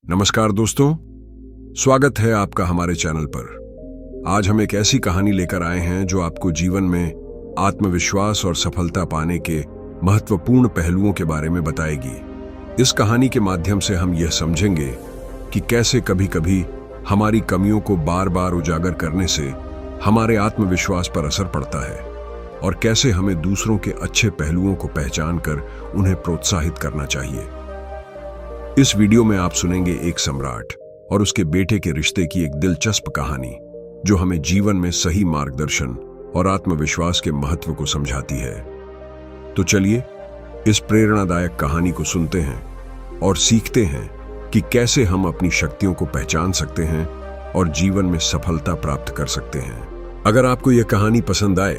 नमस्कार दोस्तों, स्वागत है आपका हमारे चैनल पर। आज हम एक ऐसी कहानी लेकर आए हैं जो आपको जीवन में आत्मविश्वास और सफलता पाने के महत्वपूर्ण पहलुओं के बारे में बताएगी। इस कहानी के माध्यम से हम यह समझेंगे कि कैसे कभी-कभी हमारी कमियों को बार बार उजागर करने से हमारे आत्मविश्वास पर असर पड़ता है और कैसे हमें दूसरों के अच्छे पहलुओं को पहचान कर उन्हें प्रोत्साहित करना चाहिए। इस वीडियो में आप सुनेंगे एक सम्राट और उसके बेटे के रिश्ते की एक दिलचस्प कहानी जो हमें जीवन में सही मार्गदर्शन और आत्मविश्वास के महत्व को समझाती है। तो चलिए इस प्रेरणादायक कहानी को सुनते हैं और सीखते हैं कि कैसे हम अपनी शक्तियों को पहचान सकते हैं और जीवन में सफलता प्राप्त कर सकते हैं। अगर आपको यह कहानी पसंद आए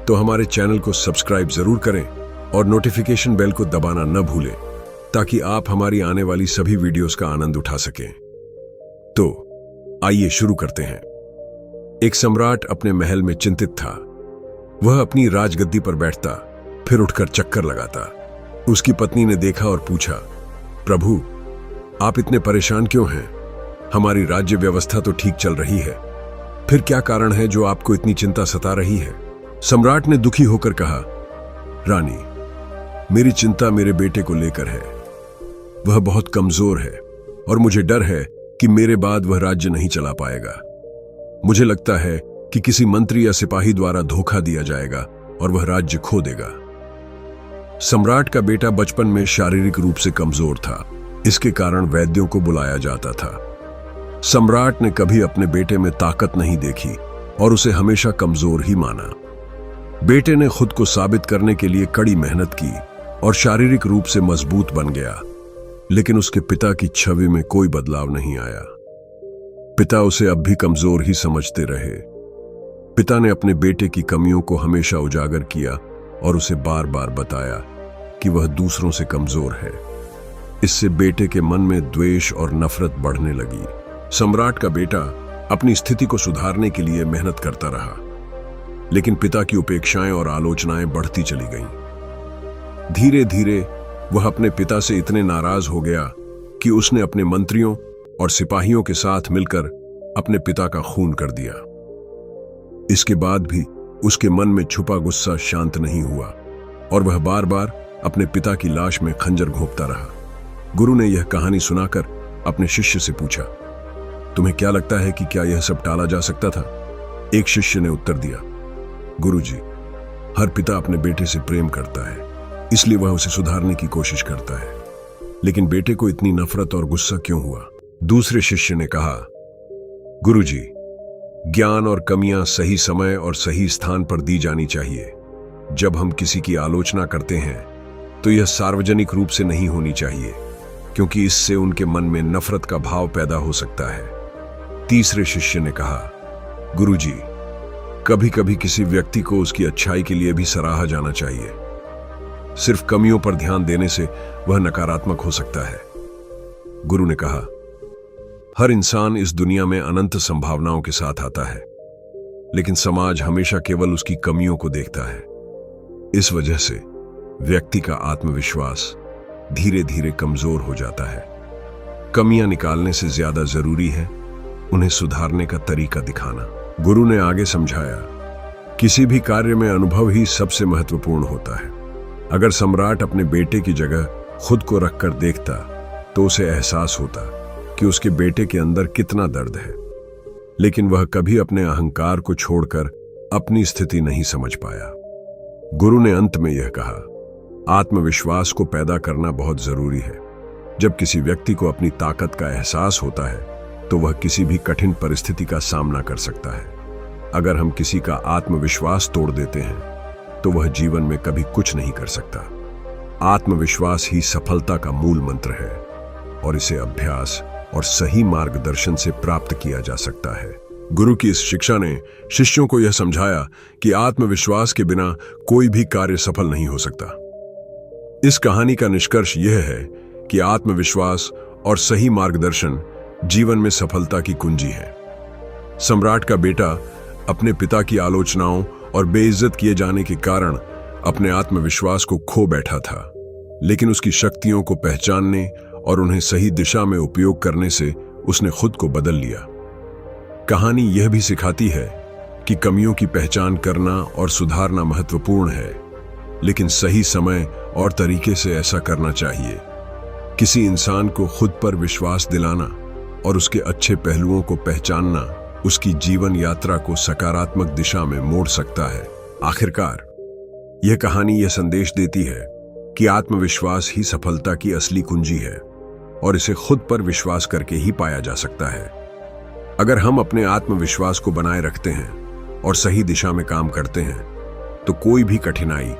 तो हमारे चैनल को सब्सक्राइब जरूर करें और नोटिफिकेशन बेल को दबाना न भूलें ताकि आप हमारी आने वाली सभी वीडियोस का आनंद उठा सकें। तो आइए शुरू करते हैं। एक सम्राट अपने महल में चिंतित था। वह अपनी राजगद्दी पर बैठता, फिर उठकर चक्कर लगाता। उसकी पत्नी ने देखा और पूछा, प्रभु, आप इतने परेशान क्यों हैं? हमारी राज्य व्यवस्था तो ठीक चल रही है, फिर क्या कारण है जो आपको इतनी चिंता सता रही है? सम्राट ने दुखी होकर कहा, रानी, मेरी चिंता मेरे बेटे को लेकर है। वह बहुत कमजोर है और मुझे डर है कि मेरे बाद वह राज्य नहीं चला पाएगा। मुझे लगता है कि किसी मंत्री या सिपाही द्वारा धोखा दिया जाएगा और वह राज्य खो देगा। सम्राट का बेटा बचपन में शारीरिक रूप से कमजोर था, इसके कारण वैद्यों को बुलाया जाता था। सम्राट ने कभी अपने बेटे में ताकत नहीं देखी और उसे हमेशा कमजोर ही माना। बेटे ने खुद को साबित करने के लिए कड़ी मेहनत की और शारीरिक रूप से मजबूत बन गया, लेकिन उसके पिता की छवि में कोई बदलाव नहीं आया। पिता उसे अब भी कमजोर ही समझते रहे। पिता ने अपने बेटे की कमियों को हमेशा उजागर किया और उसे बार बार बताया कि वह दूसरों से कमजोर है। इससे बेटे के मन में द्वेष और नफरत बढ़ने लगी। सम्राट का बेटा अपनी स्थिति को सुधारने के लिए मेहनत करता रहा, लेकिन पिता की उपेक्षाएं और आलोचनाएं बढ़ती चली गईं। धीरे धीरे वह अपने पिता से इतने नाराज हो गया कि उसने अपने मंत्रियों और सिपाहियों के साथ मिलकर अपने पिता का खून कर दिया। इसके बाद भी उसके मन में छुपा गुस्सा शांत नहीं हुआ और वह बार बार अपने पिता की लाश में खंजर घोंपता रहा। गुरु ने यह कहानी सुनाकर अपने शिष्य से पूछा, तुम्हें क्या लगता है कि क्या यह सब टाला जा सकता था? एक शिष्य ने उत्तर दिया, गुरुजी, हर पिता अपने बेटे से प्रेम करता है, इसलिए वह उसे सुधारने की कोशिश करता है, लेकिन बेटे को इतनी नफरत और गुस्सा क्यों हुआ? दूसरे शिष्य ने कहा, गुरुजी, ज्ञान और कमियां सही समय और सही स्थान पर दी जानी चाहिए। जब हम किसी की आलोचना करते हैं तो यह सार्वजनिक रूप से नहीं होनी चाहिए, क्योंकि इससे उनके मन में नफरत का भाव पैदा हो सकता है। तीसरे शिष्य ने कहा, गुरुजी, कभी कभी किसी व्यक्ति को उसकी अच्छाई के लिए भी सराहा जाना चाहिए। सिर्फ कमियों पर ध्यान देने से वह नकारात्मक हो सकता है। गुरु ने कहा, हर इंसान इस दुनिया में अनंत संभावनाओं के साथ आता है, लेकिन समाज हमेशा केवल उसकी कमियों को देखता है। इस वजह से व्यक्ति का आत्मविश्वास धीरे धीरे कमजोर हो जाता है। कमियां निकालने से ज्यादा जरूरी है उन्हें सुधारने का तरीका दिखाना। गुरु ने आगे समझाया, किसी भी कार्य में अनुभव ही सबसे महत्वपूर्ण होता है। अगर सम्राट अपने बेटे की जगह खुद को रखकर देखता तो उसे एहसास होता कि उसके बेटे के अंदर कितना दर्द है, लेकिन वह कभी अपने अहंकार को छोड़कर अपनी स्थिति नहीं समझ पाया। गुरु ने अंत में यह कहा, आत्मविश्वास को पैदा करना बहुत जरूरी है। जब किसी व्यक्ति को अपनी ताकत का एहसास होता है तो वह किसी भी कठिन परिस्थिति का सामना कर सकता है। अगर हम किसी का आत्मविश्वास तोड़ देते हैं तो वह जीवन में कभी कुछ नहीं कर सकता। आत्मविश्वास ही सफलता का मूल मंत्र है और इसे अभ्यास और सही मार्गदर्शन से प्राप्त किया जा सकता है। गुरु की इस शिक्षा ने शिष्यों को यह समझाया कि आत्मविश्वास के बिना कोई भी कार्य सफल नहीं हो सकता। इस कहानी का निष्कर्ष यह है कि आत्मविश्वास और सही मार्गदर्शन जीवन में सफलता की कुंजी है। सम्राट का बेटा अपने पिता की आलोचनाओं और बेइज्जत किए जाने के कारण अपने आत्मविश्वास को खो बैठा था, लेकिन उसकी शक्तियों को पहचानने और उन्हें सही दिशा में उपयोग करने से उसने खुद को बदल लिया। कहानी यह भी सिखाती है कि कमियों की पहचान करना और सुधारना महत्वपूर्ण है, लेकिन सही समय और तरीके से ऐसा करना चाहिए। किसी इंसान को खुद पर विश्वास दिलाना और उसके अच्छे पहलुओं को पहचानना उसकी जीवन यात्रा को सकारात्मक दिशा में मोड़ सकता है। आखिरकार यह कहानी यह संदेश देती है कि आत्मविश्वास ही सफलता की असली कुंजी है और इसे खुद पर विश्वास करके ही पाया जा सकता है। अगर हम अपने आत्मविश्वास को बनाए रखते हैं और सही दिशा में काम करते हैं तो कोई भी कठिनाई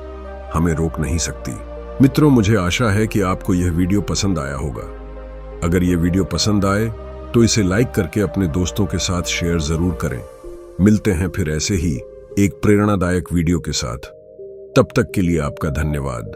हमें रोक नहीं सकती। मित्रों, मुझे आशा है कि आपको यह वीडियो पसंद आया होगा। अगर यह वीडियो पसंद आए तो इसे लाइक करके अपने दोस्तों के साथ शेयर जरूर करें। मिलते हैं फिर ऐसे ही एक प्रेरणादायक वीडियो के साथ। तब तक के लिए आपका धन्यवाद।